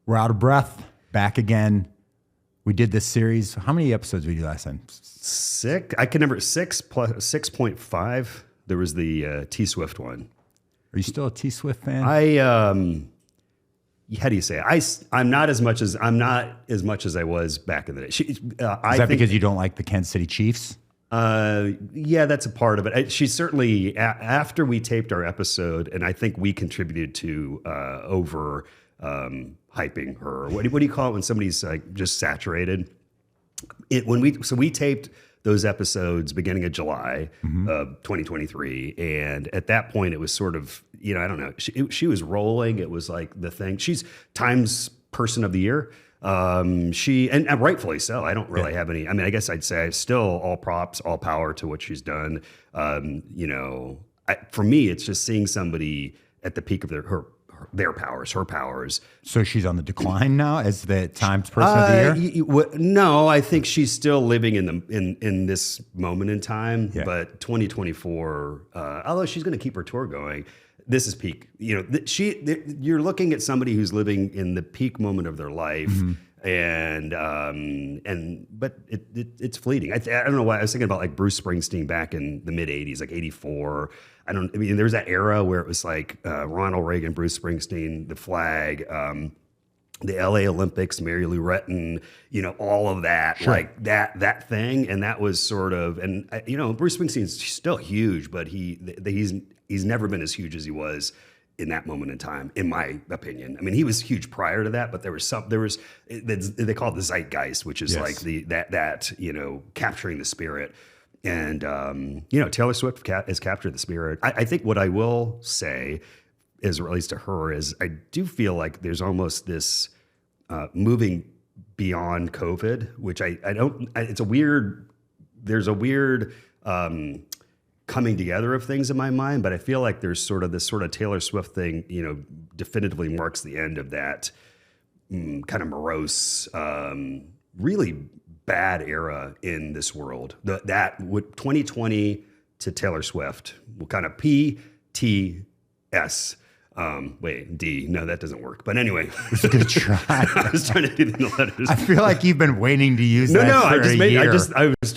We're out of breath. Back again. We did this series. How many episodes did we do last time? 6. I can remember 6 plus 6.5. There was the T Swift one. Are you still a T Swift fan? How do you say it? I'm not as much as I was back in the day. Is that because you don't like the Kansas City Chiefs? Yeah, that's a part of it. She certainly after we taped our episode, and I think we contributed to over hyping her. What do you call it when somebody's like just saturated? We taped those episodes beginning of July of 2023, and at that point it was sort of, I don't know. She was rolling. It was like the thing. She's Times Person of the Year. She and rightfully so. I don't really have any. I mean, I guess I'd say still all props, all power to what she's done. For me, it's just seeing somebody at the peak of their powers, her powers. So she's on the decline now as the Times Person of the Year? No, I think she's still living in this moment in time. Yeah. But 2024, although she's going to keep her tour going, this is peak. You're looking at somebody who's living in the peak moment of their life. And but it's fleeting. I don't know why. I was thinking about like Bruce Springsteen back in the mid '80s, like '84. There was that era where it was like Ronald Reagan, Bruce Springsteen, The Flag, the LA Olympics, Mary Lou Retton, all of that, sure. Like that thing. And that was sort of, and Bruce Springsteen's still huge, but he's never been as huge as he was in that moment in time, in my opinion. I mean, he was huge prior to that, but they call it the zeitgeist, which is like that capturing the spirit. And, Taylor Swift has captured the spirit. I think what I will say as it relates to her is I do feel like there's almost this moving beyond COVID, which there's a weird coming together of things in my mind, but I feel like there's this sort of Taylor Swift thing, definitively marks the end of that kind of morose, really bad era in this world. That would 2020 to Taylor Swift will kind of PTS. Wait, D. No, that doesn't work. But anyway, it's a good try. I was trying to do the letters. I feel like you've been waiting to use that.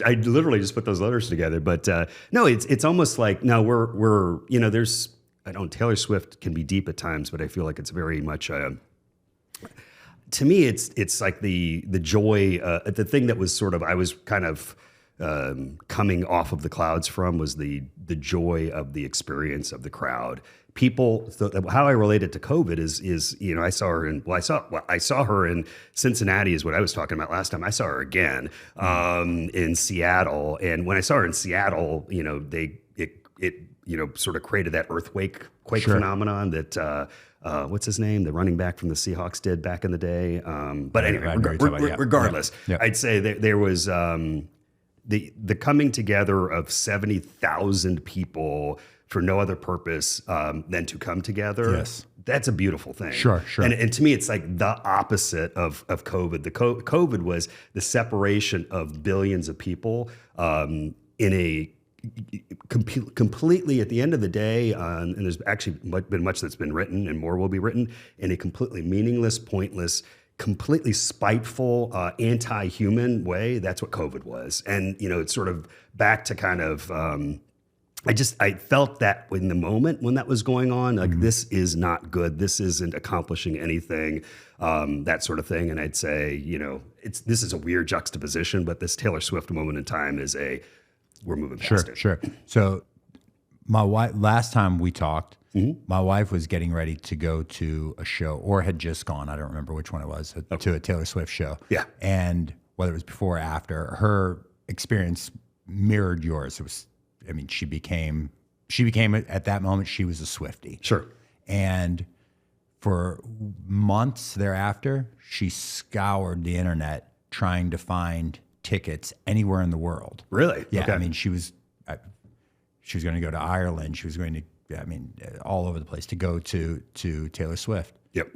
I literally just put those letters together. But no, it's almost like now we're Taylor Swift can be deep at times, but I feel like it's very much to me it's like the joy, the thing that was sort of I was kind of coming off of the clouds from was the joy of the experience of the crowd. People, how I relate it to COVID is I saw her I saw her in Cincinnati is what I was talking about last time. I saw her again in Seattle, and when I saw her in Seattle, it sort of created that earthquake phenomenon that what's his name, the running back from the Seahawks did back in the day. But anyway, regardless, I'd say there was the coming together of 70,000 people for no other purpose than to come together. Yes. That's a beautiful thing. Sure. And to me, it's like the opposite of COVID. COVID was the separation of billions of people in a completely, at the end of the day, and there's actually been much that's been written and more will be written, in a completely meaningless, pointless, completely spiteful, anti-human way. That's what COVID was. And, it's sort of back to kind of... I felt that in the moment when that was going on, like this is not good. This isn't accomplishing anything, that sort of thing. And I'd say, this is a weird juxtaposition, but this Taylor Swift moment in time is we're moving past it. Sure. So my wife, last time we talked, my wife was getting ready to go to a show or had just gone. I don't remember which one it was, to a Taylor Swift show. Yeah. And whether it was before or after, her experience mirrored yours. It was, she became at that moment, she was a Swiftie. Sure. And for months thereafter, she scoured the internet trying to find tickets anywhere in the world. Really? Yeah. Okay. She was going to go to Ireland. She was going to, all over the place to go to Taylor Swift. Yep.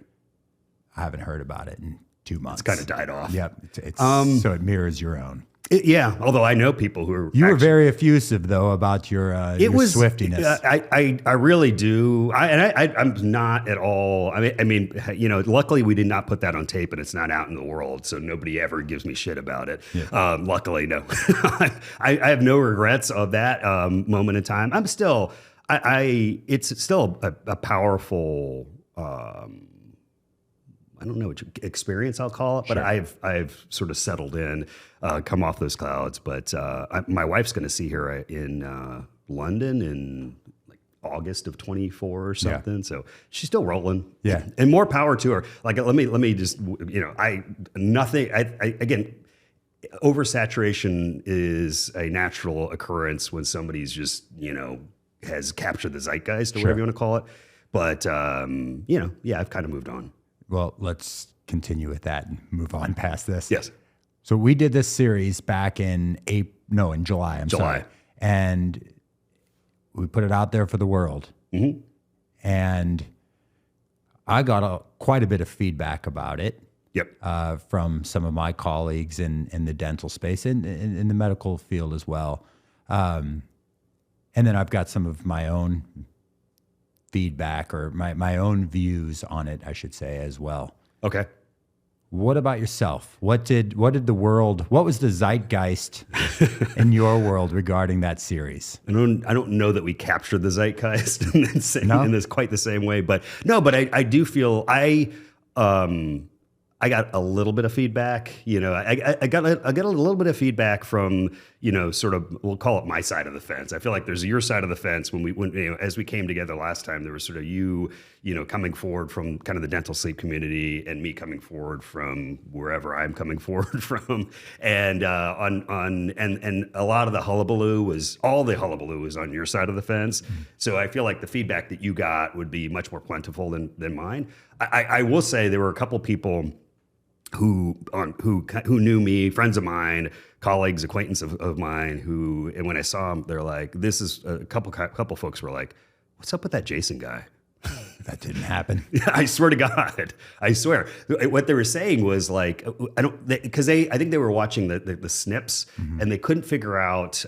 I haven't heard about it in 2 months. It's kind of died off. Yep. So it mirrors your own. Yeah, although I know people who are. You were very effusive though about your Swiftiness. I really do. I'm not at all. I mean, luckily we did not put that on tape, and it's not out in the world, so nobody ever gives me shit about it. Yeah. Luckily, no. I have no regrets of that moment in time. I'm still. It's still a powerful. I don't know what experience I'll call it, but sure. I've sort of settled in, come off those clouds. But my wife's going to see her in London in like August of 24 or something. Yeah. So she's still rolling. Yeah, and more power to her. Like let me just again. Oversaturation is a natural occurrence when somebody's just has captured the zeitgeist or whatever you want to call it. But I've kind of moved on. Well, let's continue with that and move on past this. Yes. So we did this series back in July. Sorry. And we put it out there for the world. Mm-hmm. And I got quite a bit of feedback about it. Yep. From some of my colleagues in the dental space and in the medical field as well. And then I've got some of my own feedback or my own views on it, I should say, as well. Okay. What about yourself? What was the zeitgeist in your world regarding that series? I don't know that we captured the zeitgeist in this quite the same way, but I do feel I got a little bit of feedback. I got a little bit of feedback from, sort of, we'll call it my side of the fence. I feel like there's your side of the fence when as we came together last time, there was sort of you coming forward from kind of the dental sleep community and me coming forward from wherever I'm coming forward from. And and a lot of the hullabaloo was on your side of the fence. Mm-hmm. So I feel like the feedback that you got would be much more plentiful than mine. I will say there were a couple people who knew me, friends of mine, colleagues, acquaintances of mine, and when I saw them, they're like, this is a couple folks were like, what's up with that Jason guy? That didn't happen. Yeah, I swear to God. I swear. What they were saying was like, I think they were watching the snips, mm-hmm. and they couldn't figure out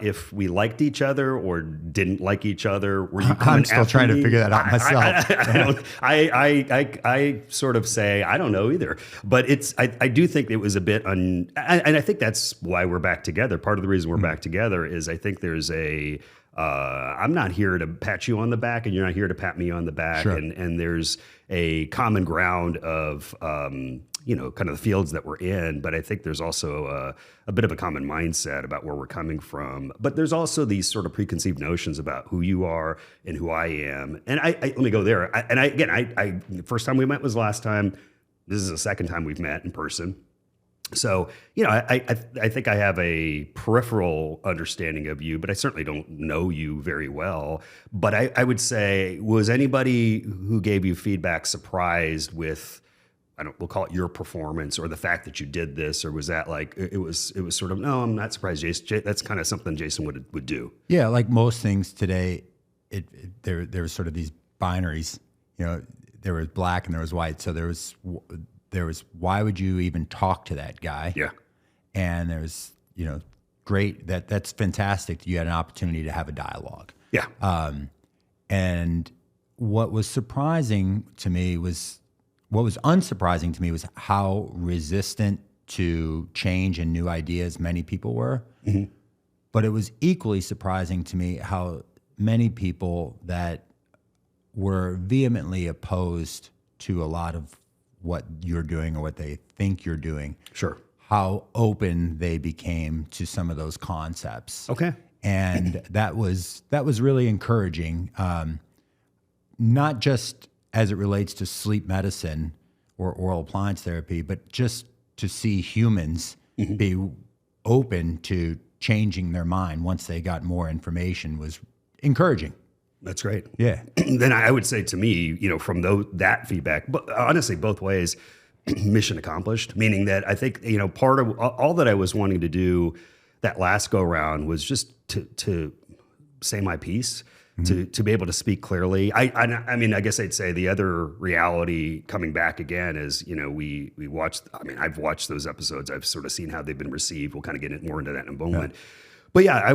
if we liked each other or didn't like each other. Were you coming I'm still trying to figure that out myself. I sort of say, I don't know either. But I do think it was a bit and I think that's why we're back together. Part of the reason we're back together is I think there's I'm not here to pat you on the back and you're not here to pat me on the back. Sure. And there's a common ground of, kind of the fields that we're in. But I think there's also a bit of a common mindset about where we're coming from. But there's also these sort of preconceived notions about who you are and who I am. And let me go there. The first time we met was last time. This is the second time we've met in person. So, I think I have a peripheral understanding of you, but I certainly don't know you very well. But I would say, was anybody who gave you feedback surprised with, we'll call it your performance or the fact that you did this, or was that like, it was sort of, no, I'm not surprised, Jason. That's kind of something Jason would do. Yeah. Like most things today, there was sort of these binaries, there was black and there was white. So there was, why would you even talk to that guy? Yeah. And there's, great, that's fantastic. You had an opportunity to have a dialogue. Yeah. And what was unsurprising to me was how resistant to change and new ideas many people were. Mm-hmm. But it was equally surprising to me how many people that were vehemently opposed to a lot of what you're doing or what they think you're doing. Sure. How open they became to some of those concepts. Okay. And that was really encouraging, not just as it relates to sleep medicine or oral appliance therapy, but just to see humans mm-hmm. be open to changing their mind once they got more information was encouraging. That's great. Yeah. Then I would say to me, from that feedback, but honestly, both ways, mission accomplished, meaning that I think, part of all that I was wanting to do that last go round was just to say my piece. to be able to speak clearly. I mean, I guess I'd say the other reality coming back again is, we watched, I mean, I've watched those episodes. I've sort of seen how they've been received. We'll kind of get more into that in a moment. Yeah. But yeah,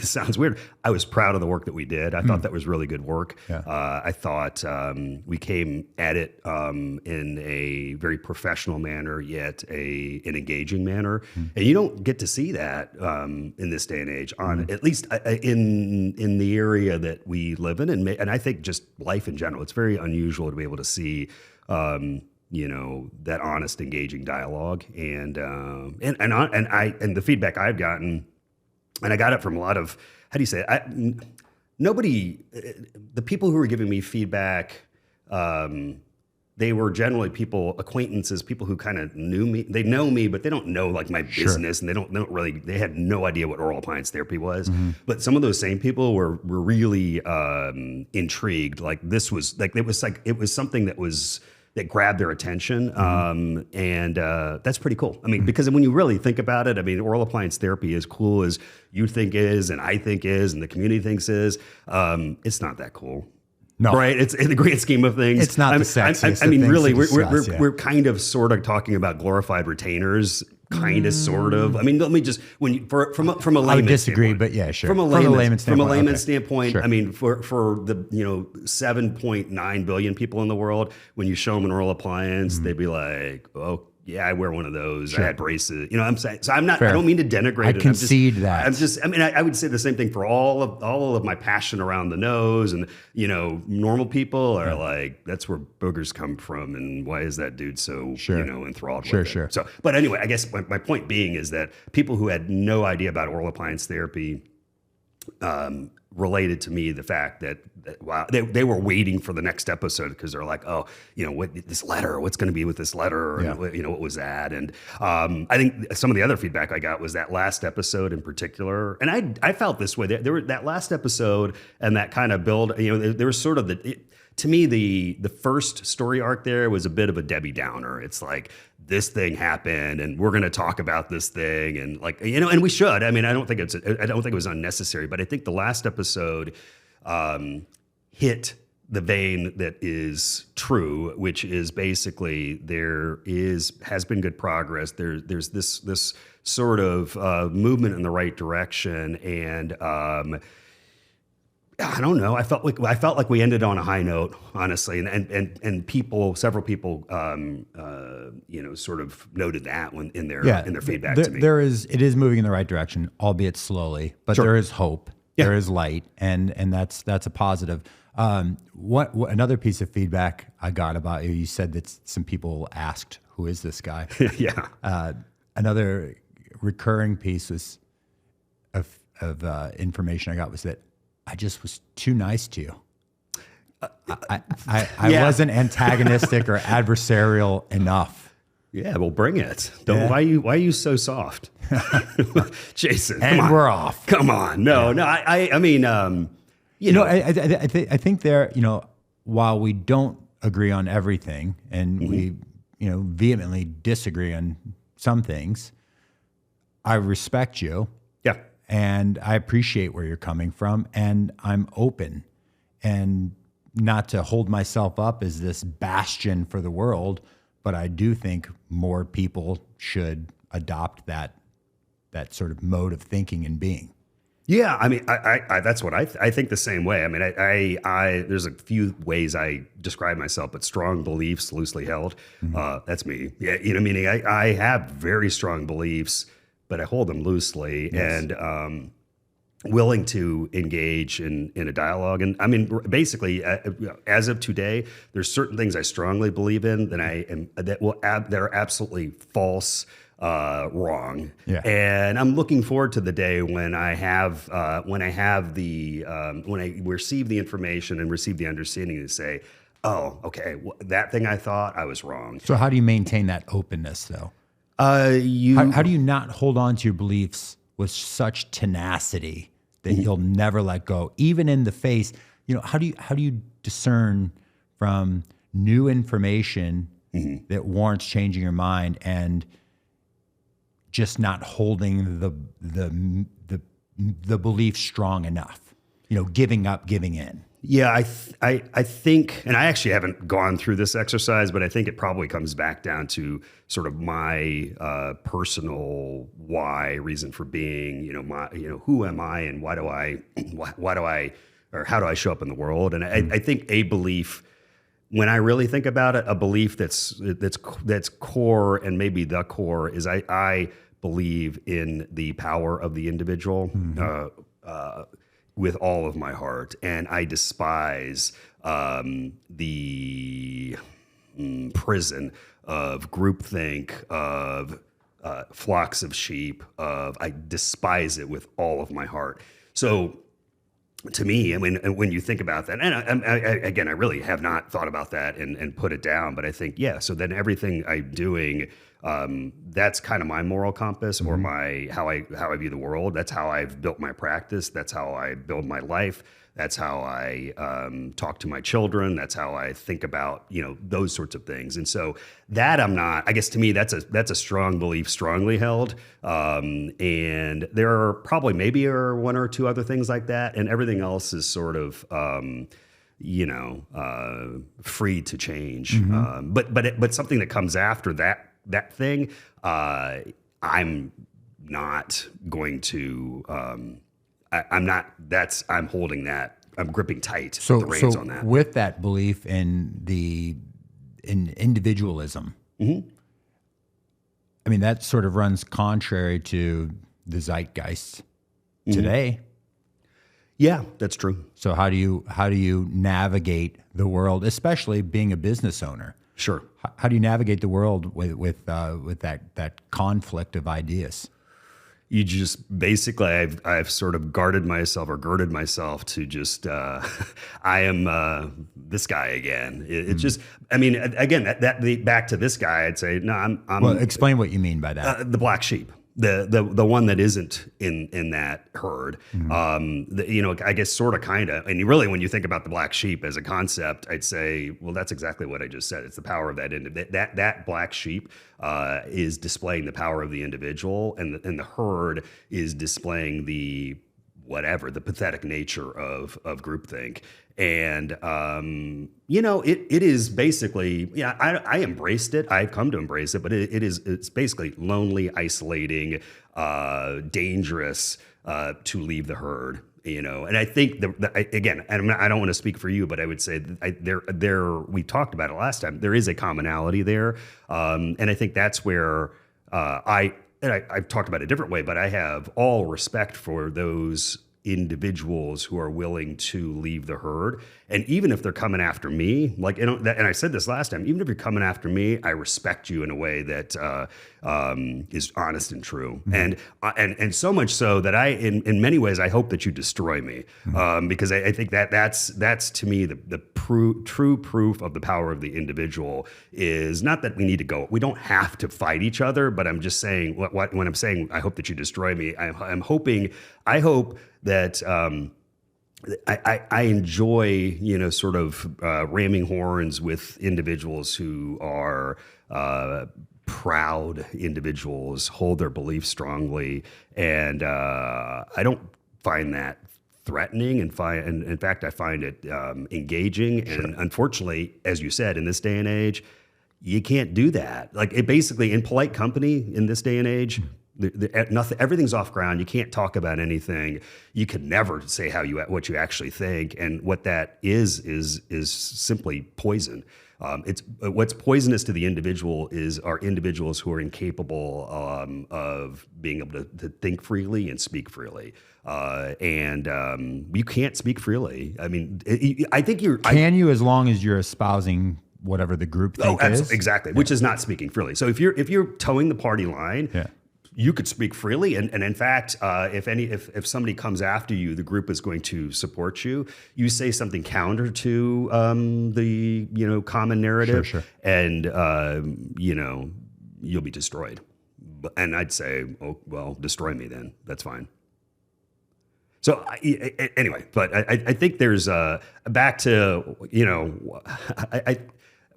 sounds weird. I was proud of the work that we did. I thought that was really good work. Yeah. I thought we came at it in a very professional manner, yet an engaging manner. And you don't get to see that in this day and age, at least in the area that we live in, and I think just life in general. It's very unusual to be able to see. That honest, engaging dialogue, and the feedback I've gotten, and I got it from a lot of, how do you say it? The people who were giving me feedback, they were generally acquaintances, people who kind of knew me. They know me, but they don't know like my business, and they had no idea what oral appliance therapy was. But some of those same people were really intrigued. Like this was like it was something that grabbed their attention. And that's pretty cool. I mean, because when you really think about it, I mean, oral appliance therapy, as cool as you think is, and I think is, and the community thinks is, it's not that cool. No. Right? It's in the grand scheme of things. It's not the sexiest. I mean, really, we're kind of sort of talking about glorified retainers. Kind of, sort of. I mean, let me just from a layman's I would disagree, but yeah, sure. From a layman's standpoint, sure. I mean, for the 7.9 billion people in the world, when you show them an oral appliance, they'd be like, "Oh, yeah, I wear one of those. Sure. I had braces." You know what I'm saying? So I'm not. Fair. I don't mean to denigrate it. I concede that. I mean, I would say the same thing for all of my passion around the nose, and normal people are like, that's where boogers come from, and why is that dude so enthralled with it? Sure. So, but anyway, I guess my point being is that people who had no idea about oral appliance therapy related to me the fact that wow, they were waiting for the next episode because they're like, oh, what's going to be with this letter? And what was that? And I think some of the other feedback I got was that last episode in particular. And I felt this way. There were that last episode and that kind of build, there was sort of to me, the first story arc there was a bit of a Debbie Downer. It's like, this thing happened and we're going to talk about this thing. And and we should. I mean, I don't think it was unnecessary, but I think the last episode hit the vein that is true, which is basically has been good progress. There's this sort of movement in the right direction. And I don't know. I felt like we ended on a high note, honestly, and several people, sort of noted that in their feedback to me. It is moving in the right direction, albeit slowly, but there is hope. Yeah. There is light, and that's a positive. What another piece of feedback I got about you? You said that some people asked, "Who is this guy?" Yeah. Another recurring piece was of information I got was that I just was too nice to you. I wasn't antagonistic or adversarial enough. Yeah, well, bring it. Why are you so soft, Jason? And we're off. Come on, no. I mean, I think there, while we don't agree on everything, and we, vehemently disagree on some things, I respect you. Yeah. And I appreciate where you're coming from, and I'm open, and not to hold myself up as this bastion for the world, but I do think more people should adopt that sort of mode of thinking and being. Yeah, I mean, I that's what I think the same way. I mean, I there's a few ways I describe myself, but strong beliefs, loosely held. That's me. Yeah, meaning I have very strong beliefs, but I hold them loosely. Yes. And willing to engage in a dialogue. And I mean, basically, as of today, there's certain things I strongly believe in that are absolutely false, wrong. Yeah. And I'm looking forward to the day when I receive the information and receive the understanding to say, oh, okay, that thing I thought, I was wrong. So how do you maintain that openness, though? How do you not hold on to your beliefs with such tenacity that you'll never let go, even in the face? How do you discern from new information that warrants changing your mind and just not holding the belief strong enough? giving up, giving in. Yeah, I think, and I actually haven't gone through this exercise, but I think it probably comes back down to sort of my personal reason for being. Who am I, and why do I, or how do I show up in the world? And I think a belief, when I really think about it, a belief that's core, and maybe the core, is I believe in the power of the individual. With all of my heart, and I despise the prison of groupthink, of flocks of sheep. I despise it with all of my heart. So, to me, I mean, when you think about that, and again, I really have not thought about that and put it down, but I think, so then everything I'm doing, that's kind of my moral compass, or how I view the world. That's how I've built my practice. That's how I build my life. That's how I talk to my children. That's how I think about those sorts of things. And so that I guess to me that's a strong belief, strongly held. And there are probably maybe one or two other things like that, and everything else is sort of free to change. But something that comes after that thing, I'm not going to. I'm holding that. I'm gripping tight the reins on that. With that belief in individualism, I mean, that sort of runs contrary to the zeitgeist today. Yeah, that's true. So how do you navigate the world, especially being a business owner? Sure. How do you navigate the world with that conflict of ideas? You just basically, I've sort of girded myself to just, I am this guy again. It's just, I mean, again, back to this guy, I'd say, no, I'm. Well, explain what you mean by that. The black sheep. The one that isn't in that herd, I guess sort of kind of, and really when you think about the black sheep as a concept, I'd say, well, that's exactly what I just said. It's the power of that black sheep is displaying the power of the individual, and the herd is displaying the pathetic nature of groupthink. And, it is basically, I embraced it. I've come to embrace it, but it's basically lonely, isolating, dangerous to leave the herd, and I think again, and I don't want to speak for you, but I would say that we talked about it last time. There is a commonality there. And I think that's where, I've talked about it a different way, but I have all respect for those individuals who are willing to leave the herd. And even if they're coming after me, and I said this last time, even if you're coming after me, I respect you in a way that is honest and true. And so much so that in many ways, I hope that you destroy me, because I think that's to me the true proof of the power of the individual is not that we don't have to fight each other, but I'm just saying when I'm saying I hope that you destroy me, I hope that I enjoy, sort of ramming horns with individuals who are proud individuals, hold their beliefs strongly, and I don't find that threatening, and in fact, I find it engaging. Sure. And unfortunately, as you said, in this day and age, you can't do that. Basically, in polite company in this day and age. Everything's off ground. You can't talk about anything. You can never say what you actually think, and what that is simply poison. What's poisonous to the individual are individuals who are incapable of being able to think freely and speak freely. And you can't speak freely. I mean, I think Can you, as long as you're espousing whatever the group is? Exactly, which is not speaking freely. So if you're towing the party line. Yeah. You could speak freely, and in fact, if somebody comes after you, the group is going to support you. You say something counter to the common narrative, sure. And you'll be destroyed. And I'd say, oh well, destroy me then. That's fine. So anyway, but I think there's back to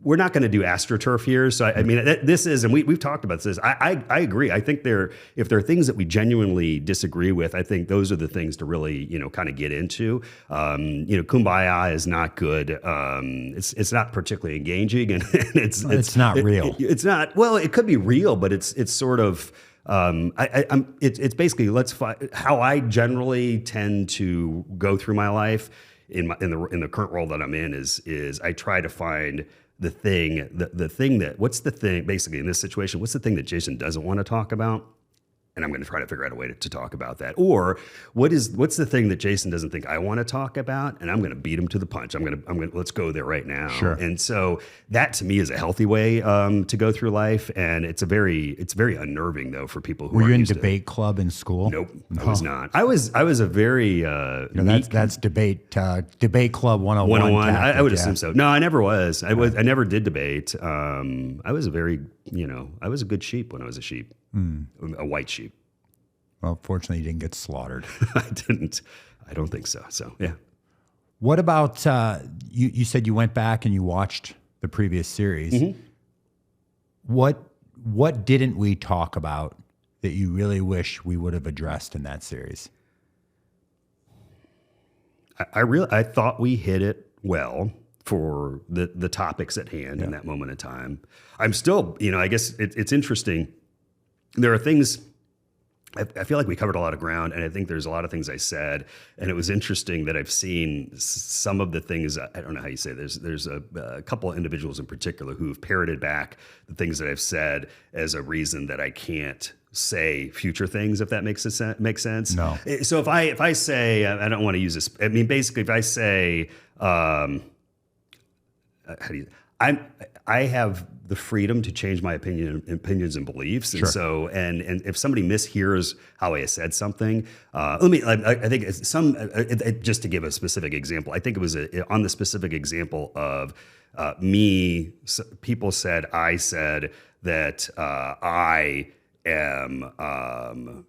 we're not going to do AstroTurf here. So I mean, this is, and we've talked about this. I agree. I think if there are things that we genuinely disagree with, I think those are the things to really, kind of get into. Kumbaya is not good. It's not particularly engaging, and it's not real. It's not. Well, it could be real, but it's sort of. It's basically how I generally tend to go through my life in the current role that I'm in is I try to find the thing what's the thing basically in this situation, what's the thing that Jason doesn't want to talk about? And I'm going to try to figure out a way to talk about that. Or what's the thing that Jason doesn't think I want to talk about? And I'm going to beat him to the punch. I'm going to let's go there right now. Sure. And so that to me is a healthy way to go through life. And it's very unnerving though for people who were you in used debate club in school? Nope, I was not. I was a very that's debate club 101. 101. Tactic, I would assume so. No, I never was. I never did debate. I was I was a good sheep when I was a sheep. A white sheep. Well, fortunately, you didn't get slaughtered. I didn't. I don't think so. So, yeah. What about, you said you went back and you watched the previous series. Mm-hmm. What didn't we talk about that you really wish we would have addressed in that series? I thought we hit it well for the topics at hand in that moment in time. I'm still, I guess it's interesting. There are things, I feel like we covered a lot of ground, and I think there's a lot of things I said, and it was interesting that I've seen some of the things, I don't know how you say, there's a couple of individuals in particular who've parroted back the things that I've said as a reason that I can't say future things, if that makes sense. No. So if I say, I don't want to use this, I mean, basically if I say, I have the freedom to change my opinions and beliefs. Sure. And so, and if somebody mishears how I said something, I think it's just to give a specific example, I think it was on the specific example of people said, I said that I am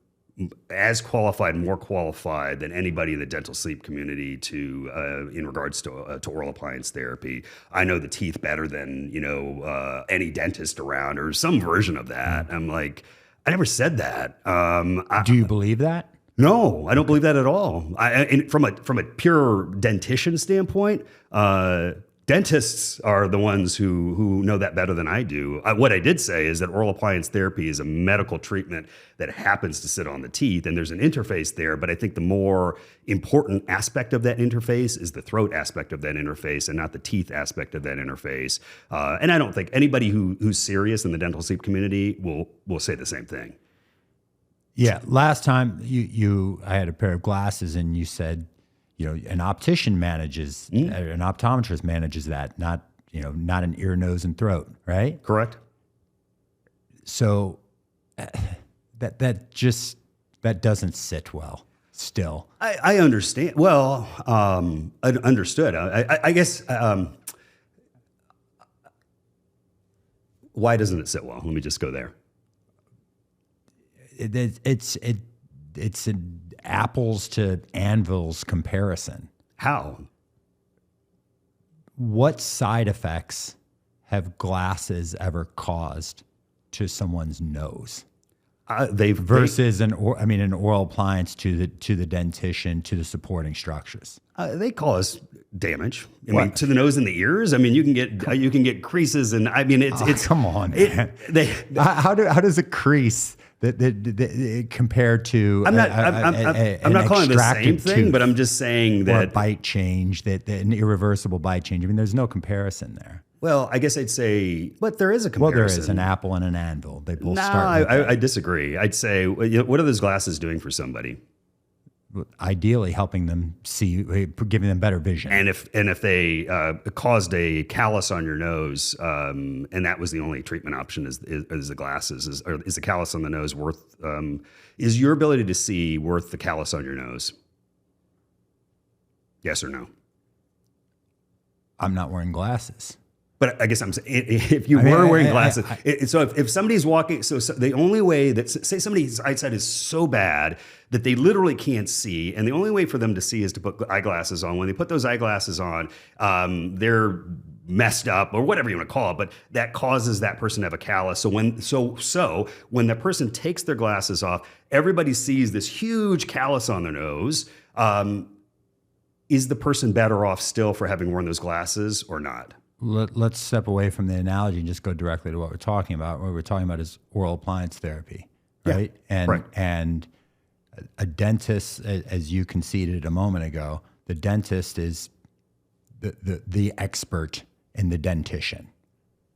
as qualified, more qualified than anybody in the dental sleep community in regards to oral appliance therapy. I know the teeth better than any dentist around, or some version of that. I'm like, I never said that. Do you believe that? No, I don't believe that at all. From a pure dentition standpoint, dentists are the ones who know that better than I do. What I did say is that oral appliance therapy is a medical treatment that happens to sit on the teeth, and there's an interface there. But I think the more important aspect of that interface is the throat aspect of that interface, and not the teeth aspect of that interface. And I don't think anybody who's serious in the dental sleep community will say the same thing. Yeah, last time I had a pair of glasses, and you said, an optician manages, an optometrist manages that, not an ear, nose, and throat, right? Correct. So that doesn't sit well still. I understand. Well, understood. I guess, why doesn't it sit well? Let me just go there. It's an apples to anvils comparison. How? What side effects have glasses ever caused to someone's nose? Versus an oral appliance to the dentition, to the supporting structures. They cause damage. I mean, to the nose and the ears. I mean, you can get creases, and I mean, it's come on, man. How does a crease that compared to I'm not calling it the same thing, but I'm just saying that a bite change, that an irreversible bite change. I mean, there's no comparison there. Well, I guess I'd say, but there is a comparison. Well, there is an apple and an anvil. They both start. I disagree. I'd say, what are those glasses doing for somebody? Ideally, helping them see, giving them better vision. And if they caused a callus on your nose, and that was the only treatment option, is the glasses, is the callus on the nose worth? Is your ability to see worth the callus on your nose? Yes or no? I'm not wearing glasses. But I guess I'm saying, if you were wearing glasses, so if somebody's walking, so the only way that, say somebody's eyesight is so bad that they literally can't see, and the only way for them to see is to put eyeglasses on. When they put those eyeglasses on, they're messed up or whatever you want to call it, but that causes that person to have a callus. So when the person takes their glasses off, everybody sees this huge callus on their nose. Is the person better off still for having worn those glasses or not? Let's step away from the analogy and just go directly to what we're talking about. What we're talking about is oral appliance therapy, right? Yeah, and a dentist, as you conceded a moment ago, the dentist is the expert in the dentition.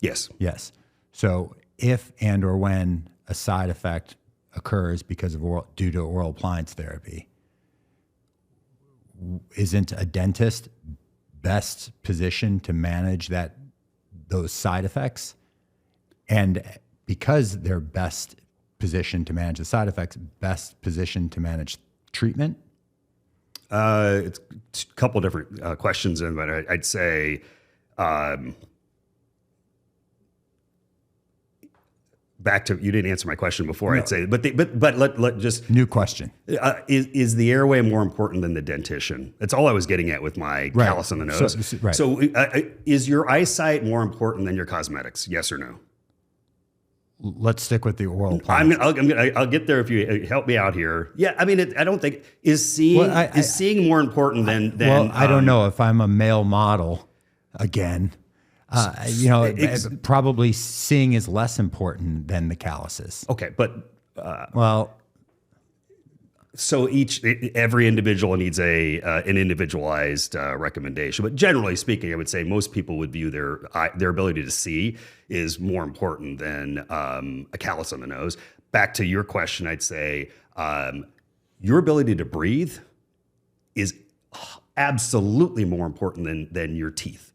Yes. Yes. So if and or when a side effect occurs because of due to oral appliance therapy, isn't a dentist best positioned to manage those side effects? And because they're best positioned to manage the side effects, best positioned to manage treatment? It's a couple different questions in, but I'd say back to, you didn't answer my question before. No. I'd say, but let just new question. Is the airway more important than the dentition? That's all I was getting at with my callus on the nose. So is your eyesight more important than your cosmetics? Yes or no? Let's stick with the oral appliance. I'll get there if you help me out here. Yeah, I mean, I don't think is seeing more important than. Well, I don't know if I'm a male model again. Probably seeing is less important than the calluses. Okay, but so every individual needs an individualized recommendation. But generally speaking, I would say most people would view their ability to see is more important than a callus on the nose. Back to your question, I'd say your ability to breathe is absolutely more important than your teeth,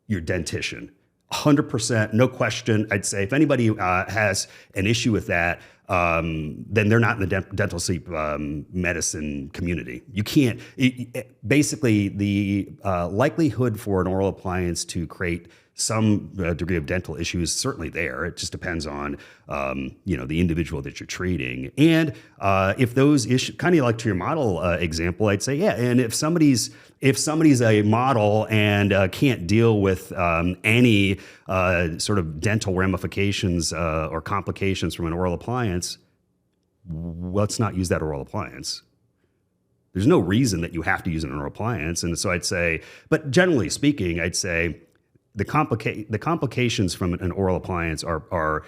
your dentition. 100%, no question. I'd say if anybody has an issue with that, then they're not in the dental sleep medicine community. You can't, basically the likelihood for an oral appliance to create some degree of dental issues is certainly there. It just depends on, the individual that you're treating. And if those issues, kind of like to your model example, I'd say, yeah. And if somebody's a model and can't deal with any sort of dental ramifications or complications from an oral appliance, let's not use that oral appliance. There's no reason that you have to use an oral appliance. And so I'd say, but generally speaking, I'd say the complications from an oral appliance are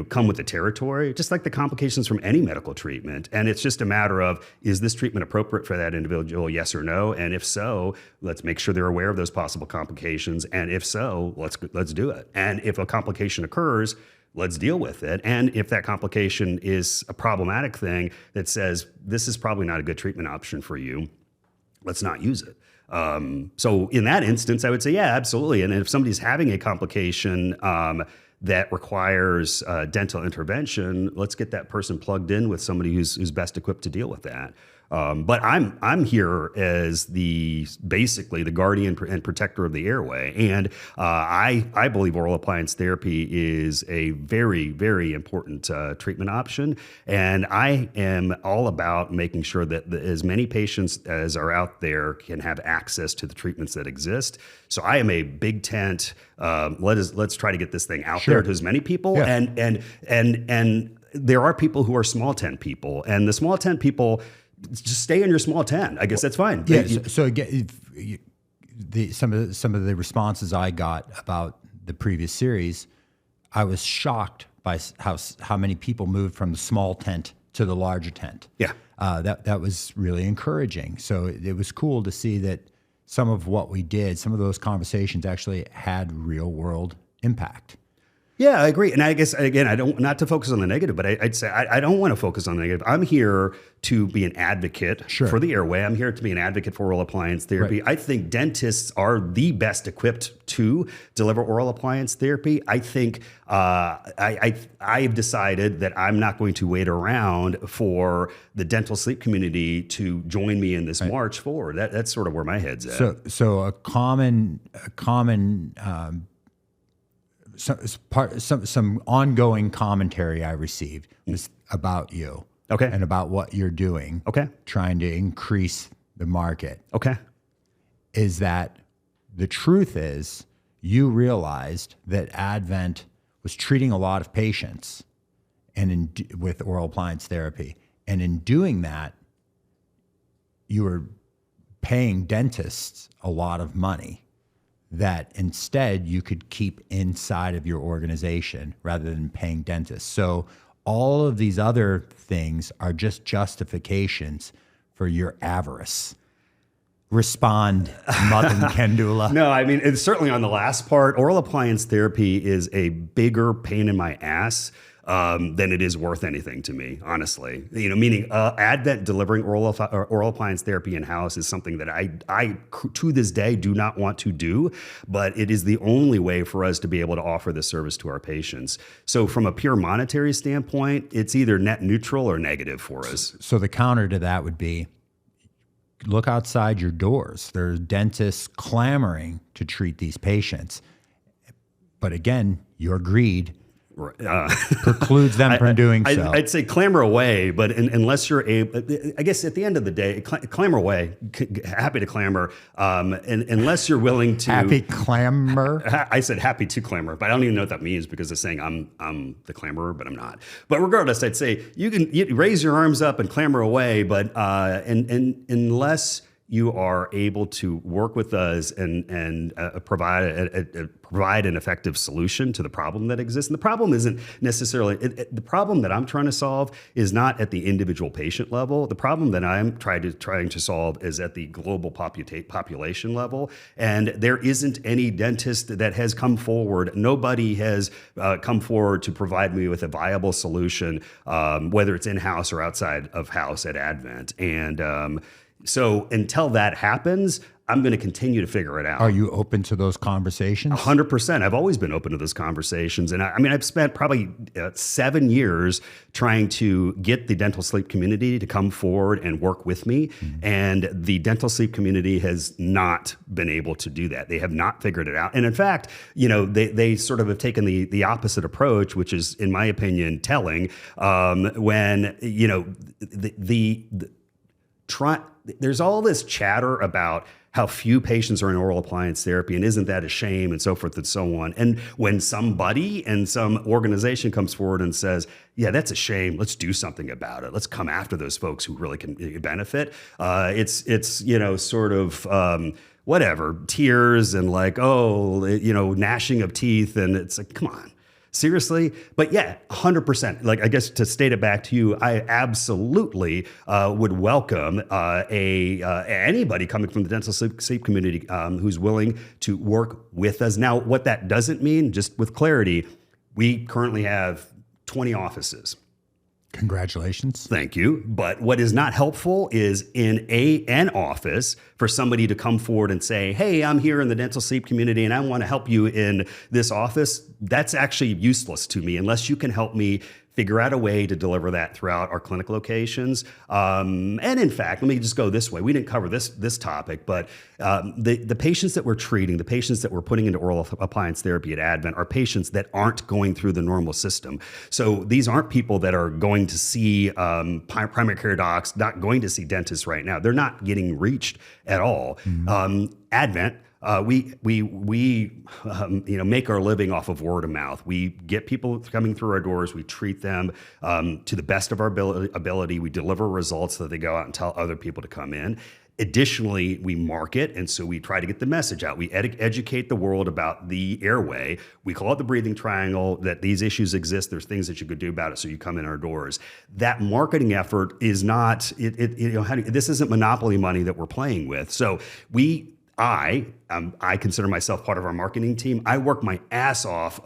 come with the territory, just like the complications from any medical treatment. And it's just a matter of, is this treatment appropriate for that individual, yes or no? And if so, let's make sure they're aware of those possible complications. And if so, let's do it. And if a complication occurs, let's deal with it. And if that complication is a problematic thing that says, this is probably not a good treatment option for you, let's not use it. So in that instance, I would say, yeah, absolutely. And if somebody's having a complication that requires dental intervention, let's get that person plugged in with somebody who's best equipped to deal with that. But I'm here as basically the guardian and protector of the airway, and I believe oral appliance therapy is a very, very important treatment option, and I am all about making sure that as many patients as are out there can have access to the treatments that exist. So I am a big tent. Let's try to get this thing out there to as many people, yeah. and there are people who are small tent people, and the small tent people, just stay in your small tent. I guess that's fine. Yeah. So again, some of the responses I got about the previous series, I was shocked by how many people moved from the small tent to the larger tent. Yeah. That was really encouraging. So it was cool to see that some of what we did, some of those conversations actually had real world impact. Yeah, I agree. And I guess, again, not to focus on the negative, but I'd say I don't want to focus on the negative. I'm here to be an advocate for the airway. I'm here to be an advocate for oral appliance therapy. Right. I think dentists are the best equipped to deliver oral appliance therapy. I think I've decided that I'm not going to wait around for the dental sleep community to join me in this march forward. That's sort of where my head's at. So a common some ongoing commentary I received was about you, and about what you're doing, trying to increase the market. Okay, is that the truth is you realized that Advent was treating a lot of patients with oral appliance therapy. And in doing that, you were paying dentists a lot of money that instead you could keep inside of your organization rather than paying dentists. So all of these other things are just justifications for your avarice. Respond, Madan Kandula. No, I mean, it's certainly on the last part. Oral appliance therapy is a bigger pain in my ass than it is worth anything to me, honestly. Meaning Advent delivering oral appliance therapy in-house is something that I, to this day, do not want to do, but it is the only way for us to be able to offer this service to our patients. So from a pure monetary standpoint, it's either net neutral or negative for us. So the counter to that would be, look outside your doors. There's dentists clamoring to treat these patients. But again, your greed precludes them from doing so. I'd say clamor away, but unless you're able, I guess at the end of the day, clamor away, happy to clamor, unless you're willing to. Happy clamor? I said happy to clamor, but I don't even know what that means because it's saying I'm the clamorer, but I'm not. But regardless, I'd say you raise your arms up and clamor away, but unless you are able to work with us and provide an effective solution to the problem that exists. And the problem isn't necessarily, the problem that I'm trying to solve is not at the individual patient level. The problem that I'm trying to solve is at the global population level. And there isn't any dentist that has come forward. Nobody has come forward to provide me with a viable solution, whether it's in-house or outside of house at Advent. And so until that happens, I'm going to continue to figure it out. Are you open to those conversations? 100%. I've always been open to those conversations. And I've spent probably 7 years trying to get the dental sleep community to come forward and work with me. Mm-hmm. And the dental sleep community has not been able to do that. They have not figured it out. And in fact, they sort of have taken the opposite approach, which is, in my opinion, telling, when, there's all this chatter about how few patients are in oral appliance therapy, and isn't that a shame, and so forth and so on. And when somebody and some organization comes forward and says, yeah, that's a shame, let's do something about it, let's come after those folks who really can benefit, it's sort of whatever, tears and like, gnashing of teeth, and it's like, come on. Seriously? But yeah, 100%. Like, I guess to state it back to you, I absolutely would welcome anybody coming from the dental sleep community who's willing to work with us. Now, what that doesn't mean, just with clarity, we currently have 20 offices. Congratulations. Thank you. But what is not helpful is in an office for somebody to come forward and say, hey, I'm here in the dental sleep community and I want to help you in this office. That's actually useless to me unless you can help me figure out a way to deliver that throughout our clinic locations. And in fact, let me just go this way. We didn't cover this topic, but the patients that we're treating, the patients that we're putting into oral appliance therapy at Advent are patients that aren't going through the normal system. So these aren't people that are going to see primary care docs, not going to see dentists right now. They're not getting reached at all. Mm-hmm. Advent, we make our living off of word of mouth. We get people coming through our doors. We treat them to the best of our ability. We deliver results so that they go out and tell other people to come in. Additionally, we market, and so we try to get the message out. We educate the world about the airway. We call it the breathing triangle, that these issues exist. There's things that you could do about it, so you come in our doors. That marketing effort is not, this isn't monopoly money that we're playing with. So I consider myself part of our marketing team. I work my ass off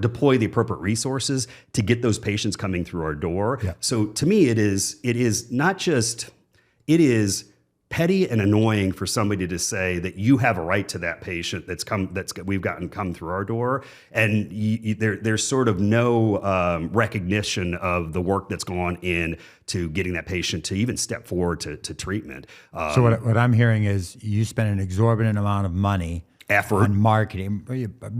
deploy the appropriate resources to get those patients coming through our door. Yeah. So to me, it is not just, it is petty and annoying for somebody to say that you have a right to that patient we've gotten come through our door, and there's sort of no recognition of the work that's gone in to getting that patient to even step forward to treatment. So what I'm hearing is you spend an exorbitant amount of money, effort on marketing,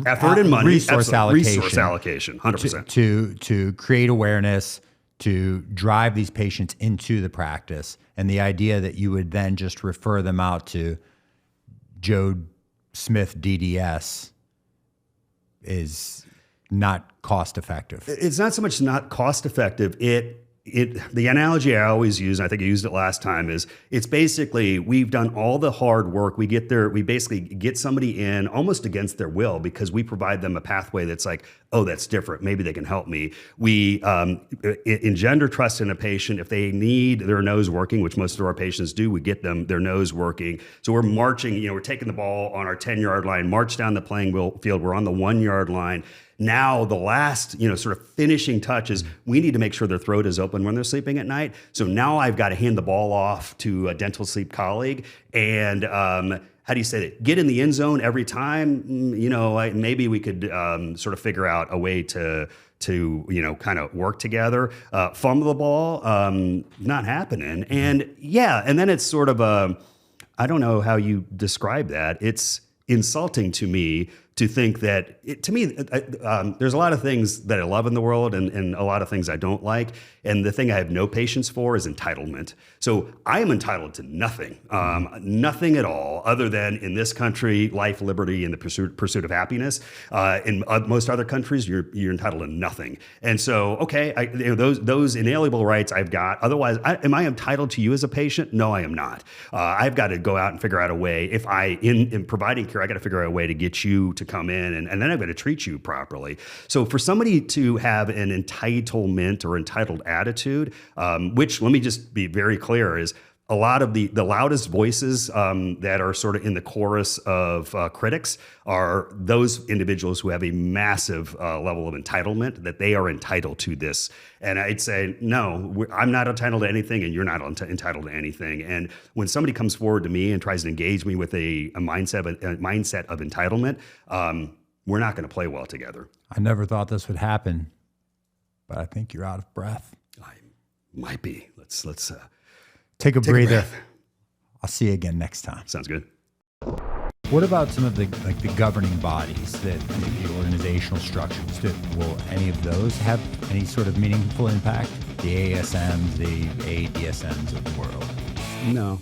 effort and money, resource allocation, 100% to create awareness, to drive these patients into the practice, and the idea that you would then just refer them out to Joe Smith DDS is not cost effective. It's not so much not cost effective. The analogy I always use, and I think I used it last time, is it's basically we've done all the hard work. We basically get somebody in almost against their will because we provide them a pathway that's like, oh, that's different. Maybe they can help me. We engender trust in a patient. If they need their nose working, which most of our patients do, we get them their nose working. So we're marching, we're taking the ball on our 10-yard line, march down the playing field. We're on the 1-yard line. Now, the last, sort of finishing touch is we need to make sure their throat is open when they're sleeping at night. So now I've got to hand the ball off to a dental sleep colleague. And how do you say that? Get in the end zone every time. Maybe we could sort of figure out a way to kind of work together. Fumble the ball, not happening. And and then it's sort of I don't know how you describe that. It's insulting to me to think that, there's a lot of things that I love in the world and a lot of things I don't like. And the thing I have no patience for is entitlement. So I am entitled to nothing, nothing at all, other than in this country, life, liberty, and the pursuit of happiness. In most other countries, you're entitled to nothing. And so, okay, those inalienable rights I've got. Otherwise, am I entitled to you as a patient? No, I am not. I've got to go out and figure out a way. If in providing care, I got to figure out a way to get you to come in, and then I've got to treat you properly. So for somebody to have an entitlement or entitled attitude, which, let me just be very clear, is a lot of the loudest voices that are sort of in the chorus of critics are those individuals who have a massive level of entitlement, that they are entitled to this. And I'd say, no, I'm not entitled to anything, and you're not entitled to anything. And when somebody comes forward to me and tries to engage me with a mindset of entitlement, we're not going to play well together. I never thought this would happen, but I think you're out of breath. I might be. Let's take a breather. I'll see you again next time. Sounds good. What about some of the governing bodies, the organizational structures? Will any of those have any sort of meaningful impact? The ASMs, the ADSMs of the world? No.